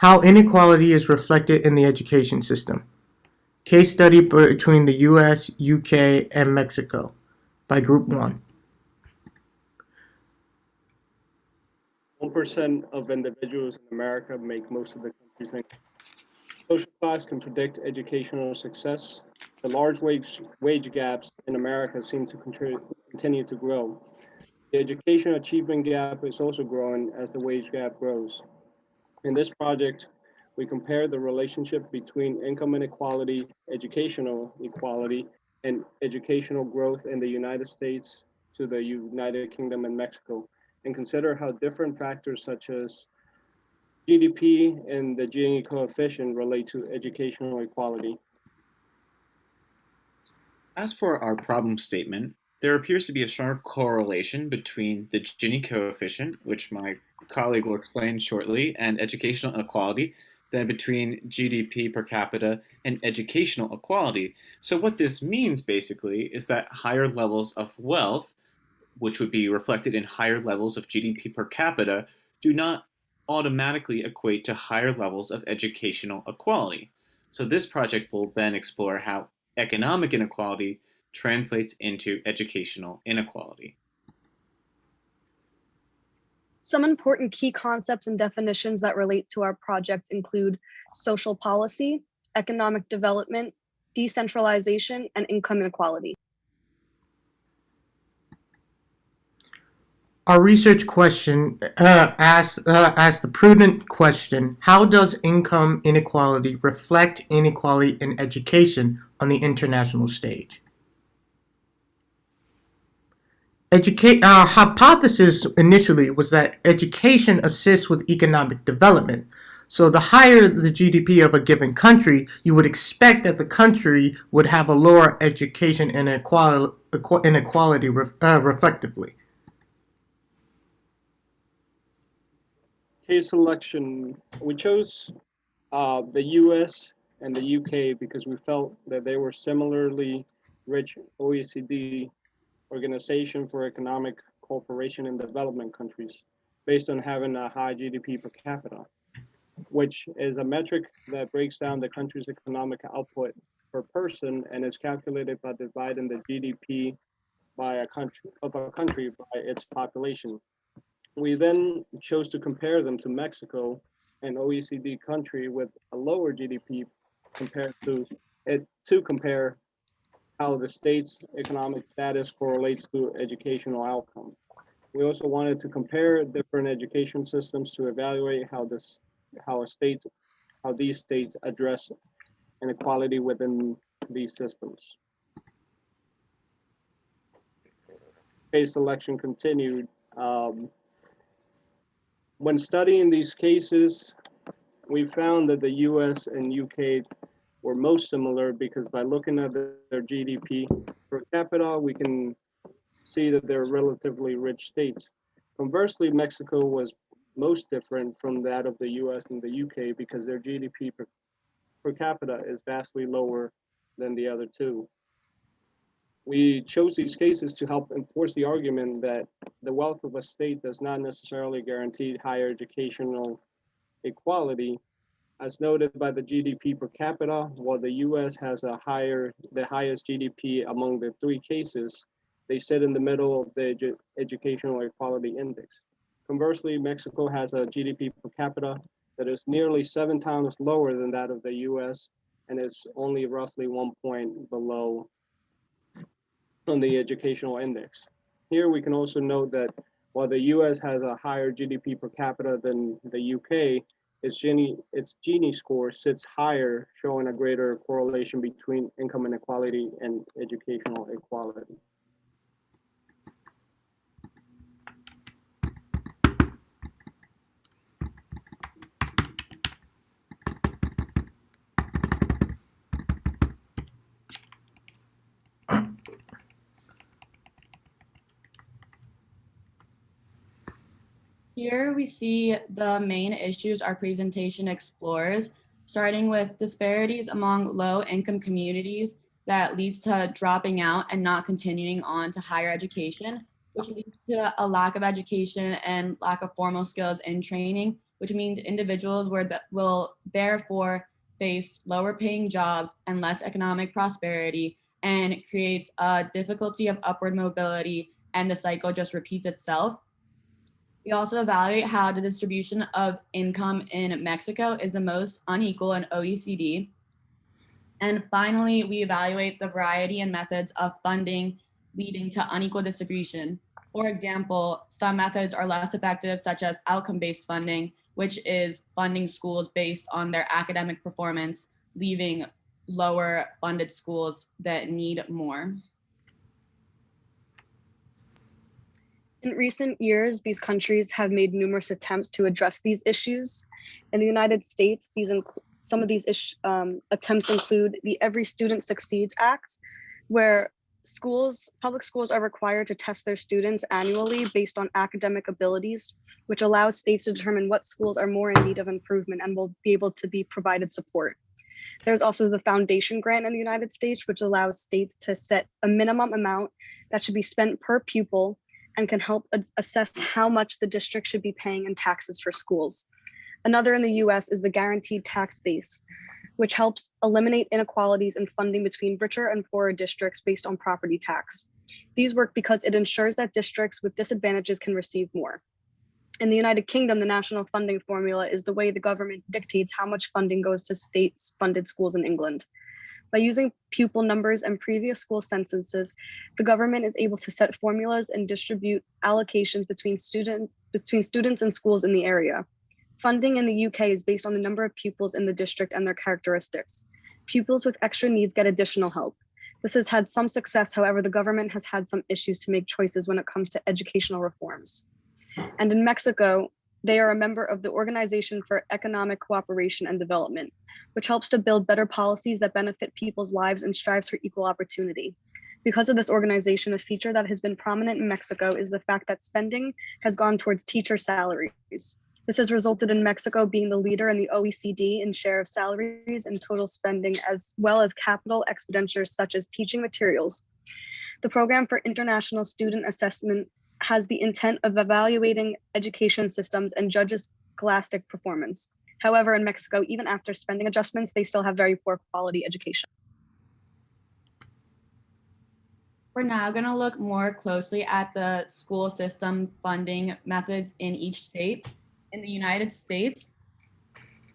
How inequality is reflected in the education system. Case study between the US, UK, and Mexico by Group 1. 1% of individuals in America make most of the country's income. Social class can predict educational success. The large wage gaps in America seem to continue to grow. The education achievement gap is also growing as the wage gap grows. In this project, we compare the relationship between income inequality, educational equality, and educational growth in the United States to the United Kingdom and Mexico, and consider how different factors such as GDP and the Gini coefficient relate to educational equality. As for our problem statement, there appears to be a strong correlation between the Gini coefficient, which my colleague will explain shortly, and educational inequality, than between GDP per capita and educational equality. So, what this means basically is that higher levels of wealth, which would be reflected in higher levels of GDP per capita, do not automatically equate to higher levels of educational equality. So, this project will then explore how economic inequality translates into educational inequality. Some important key concepts and definitions that relate to our project include social policy, economic development, decentralization, and income inequality. Our research question asks the prudent question: how does income inequality reflect inequality in education on the international stage? Our hypothesis initially was that education assists with economic development. So the higher the GDP of a given country, you would expect that the country would have a lower education inequality reflectively. Case selection, we chose the US and the UK because we felt that they were similarly rich OECD organization for economic cooperation in development countries based on having a high GDP per capita, which is a metric that breaks down the country's economic output per person and is calculated by dividing the GDP by a country by its population. We then chose to compare them to Mexico, an OECD country with a lower GDP compared to it to compare how the state's economic status correlates to educational outcome. We also wanted to compare different education systems to evaluate how a state how these states address inequality within these systems. Case selection continued. When studying these cases, we found that the US and UK were most similar because by looking at their GDP per capita, we can see that they're relatively rich states. Conversely, Mexico was most different from that of the US and the UK because their GDP per capita is vastly lower than the other two. We chose these cases to help enforce the argument that the wealth of a state does not necessarily guarantee higher educational equality. As noted by the GDP per capita, while the US has the highest GDP among the three cases, they sit in the middle of the educational equality index. Conversely, Mexico has a GDP per capita that is nearly 7 times lower than that of the US and is only roughly 1 point below on the educational index. Here we can also note that while the US has a higher GDP per capita than the UK, its Gini score sits higher, showing a greater correlation between income inequality and educational equality. Here we see the main issues our presentation explores, starting with disparities among low-income communities that leads to dropping out and not continuing on to higher education, which leads to a lack of education and lack of formal skills and training, which means individuals will therefore face lower paying jobs and less economic prosperity, and creates a difficulty of upward mobility, and the cycle just repeats itself. We also evaluate how the distribution of income in Mexico is the most unequal in OECD. And finally, we evaluate the variety and methods of funding leading to unequal distribution. For example, some methods are less effective, such as outcome-based funding, which is funding schools based on their academic performance, leaving lower funded schools that need more. In recent years, these countries have made numerous attempts to address these issues. In the United States, some of these attempts include the Every Student Succeeds Act, where public schools are required to test their students annually based on academic abilities, which allows states to determine what schools are more in need of improvement and will be able to be provided support. There's also the foundation grant in the United States, which allows states to set a minimum amount that should be spent per pupil and can help assess how much the district should be paying in taxes for schools. Another in the US is the guaranteed tax base, which helps eliminate inequalities in funding between richer and poorer districts based on property tax. These work because it ensures that districts with disadvantages can receive more. In the United Kingdom, the national funding formula is the way the government dictates how much funding goes to state-funded schools in England. By using pupil numbers and previous school censuses, the government is able to set formulas and distribute allocations between students and schools in the area. Funding in the UK is based on the number of pupils in the district and their characteristics. Pupils with extra needs get additional help. This has had some success, however, the government has had some issues to make choices when it comes to educational reforms. And in Mexico, they are a member of the Organization for Economic Cooperation and Development, which helps to build better policies that benefit people's lives and strives for equal opportunity. Because of this organization, a feature that has been prominent in Mexico is the fact that spending has gone towards teacher salaries. This has resulted in Mexico being the leader in the OECD in share of salaries and total spending, as well as capital expenditures such as teaching materials. The Program for International Student Assessment has the intent of evaluating education systems and judges scholastic performance. However, in Mexico, even after spending adjustments, they still have very poor quality education. We're now going to look more closely at the school system funding methods in each state. In the United States,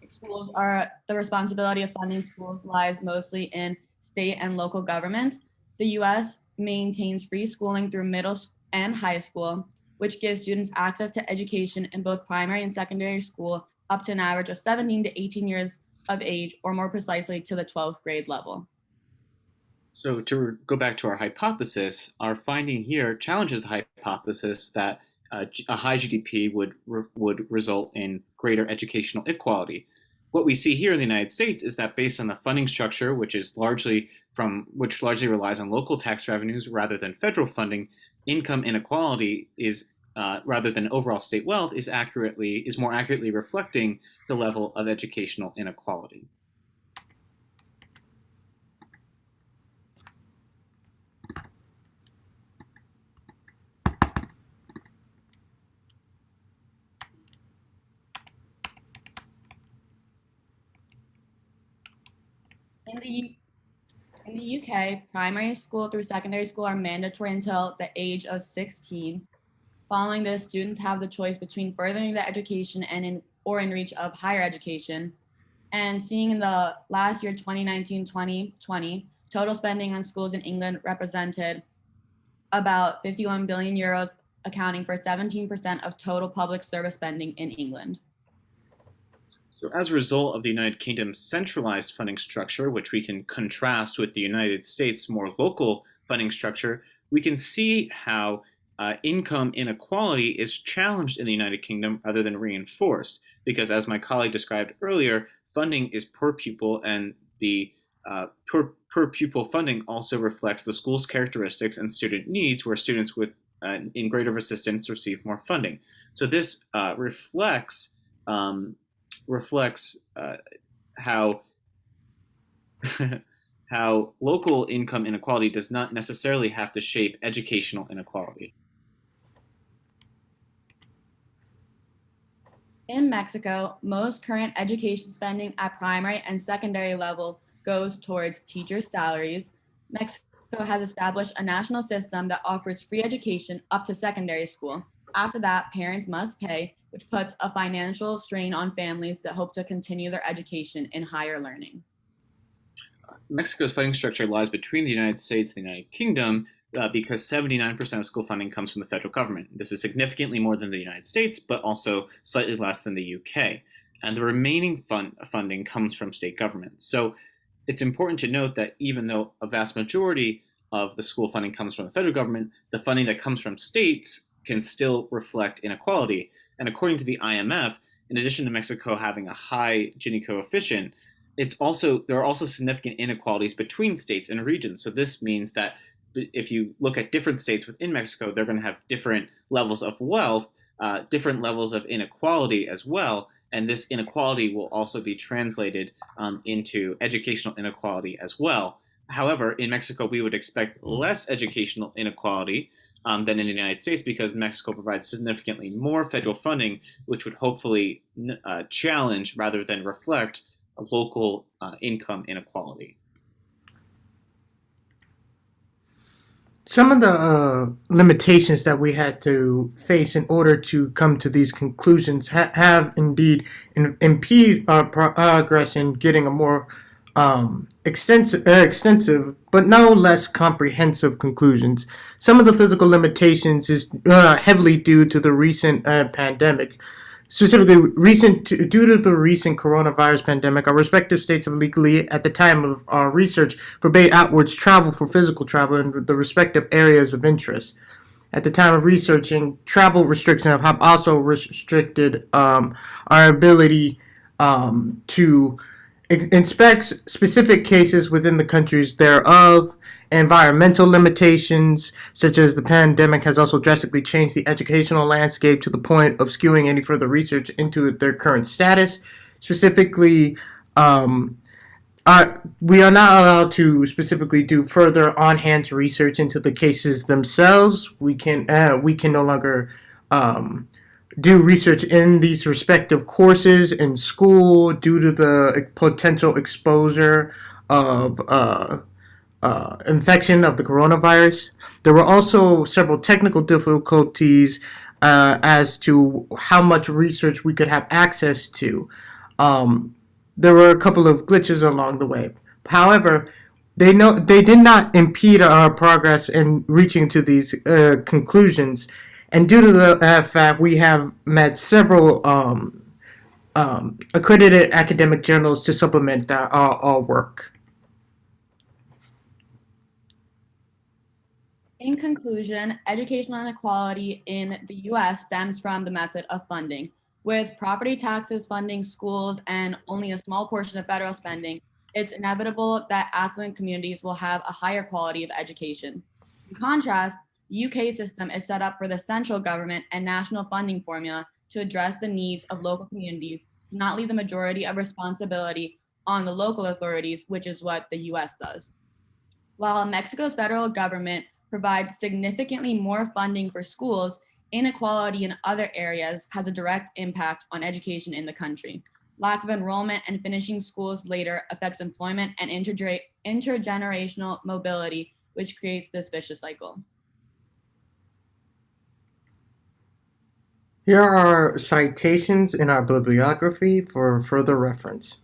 the responsibility of funding schools lies mostly in state and local governments. The US maintains free schooling through middle and high school, which gives students access to education in both primary and secondary school up to an average of 17 to 18 years of age, or more precisely to the 12th grade level. So to go back to our hypothesis, our finding here challenges the hypothesis that a high GDP would result in greater educational equality. What we see here in the United States is that based on the funding structure, which largely relies on local tax revenues rather than federal funding, income inequality is rather than overall state wealth is more accurately reflecting the level of educational inequality. In the UK, primary school through secondary school are mandatory until the age of 16. Following this, students have the choice between furthering their education and in reach of higher education. And seeing in the last year, 2019-2020, total spending on schools in England represented about 51 billion euros, accounting for 17% of total public service spending in England. So as a result of the United Kingdom's centralized funding structure, which we can contrast with the United States' more local funding structure, we can see how income inequality is challenged in the United Kingdom rather than reinforced, because as my colleague described earlier, funding is per pupil, and the per pupil funding also reflects the school's characteristics and student needs, where students with in greater assistance receive more funding. So this reflects how how local income inequality does not necessarily have to shape educational inequality. In Mexico, most current education spending at primary and secondary level goes towards teachers' salaries. Mexico has established a national system that offers free education up to secondary school. After that, parents must pay, which puts a financial strain on families that hope to continue their education in higher learning. Mexico's funding structure lies between the United States and the United Kingdom because 79% of school funding comes from the federal government. This is significantly more than the United States, but also slightly less than the UK. And the remaining funding comes from state governments. So it's important to note that even though a vast majority of the school funding comes from the federal government, the funding that comes from states can still reflect inequality. And according to the IMF, in addition to Mexico having a high Gini coefficient, there are also significant inequalities between states and regions. So this means that if you look at different states within Mexico, they're going to have different levels of wealth, different levels of inequality as well. And this inequality will also be translated into educational inequality as well. However, in Mexico, we would expect less educational inequality than in the United States because Mexico provides significantly more federal funding, which would hopefully challenge rather than reflect a local income inequality. Some of the limitations that we had to face in order to come to these conclusions have indeed impede our progress in getting a more extensive but no less comprehensive conclusions. Some of the physical limitations is heavily due to the recent pandemic. Specifically, due to the recent coronavirus pandemic, our respective states have legally, at the time of our research, forbade outwards travel for physical travel in the respective areas of interest. At the time of researching, travel restrictions have also restricted our ability to inspect specific cases within the countries thereof. Environmental limitations, such as the pandemic, has also drastically changed the educational landscape to the point of skewing any further research into their current status. Specifically, we are not allowed to specifically do further on-hand research into the cases themselves. We can no longer do research in these respective courses in school due to the potential exposure of infection of the coronavirus. There were also several technical difficulties as to how much research we could have access to. There were a couple of glitches along the way. However, they did not impede our progress in reaching to these conclusions, and due to the fact we have met several accredited academic journals to supplement our work. In conclusion, educational inequality in the US stems from the method of funding. With property taxes funding schools and only a small portion of federal spending, it's inevitable that affluent communities will have a higher quality of education. In contrast, the UK system is set up for the central government and national funding formula to address the needs of local communities, not leave the majority of responsibility on the local authorities, which is what the US does. While Mexico's federal government provides significantly more funding for schools, inequality in other areas has a direct impact on education in the country. Lack of enrollment and finishing schools later affects employment and intergenerational mobility, which creates this vicious cycle. Here are citations in our bibliography for further reference.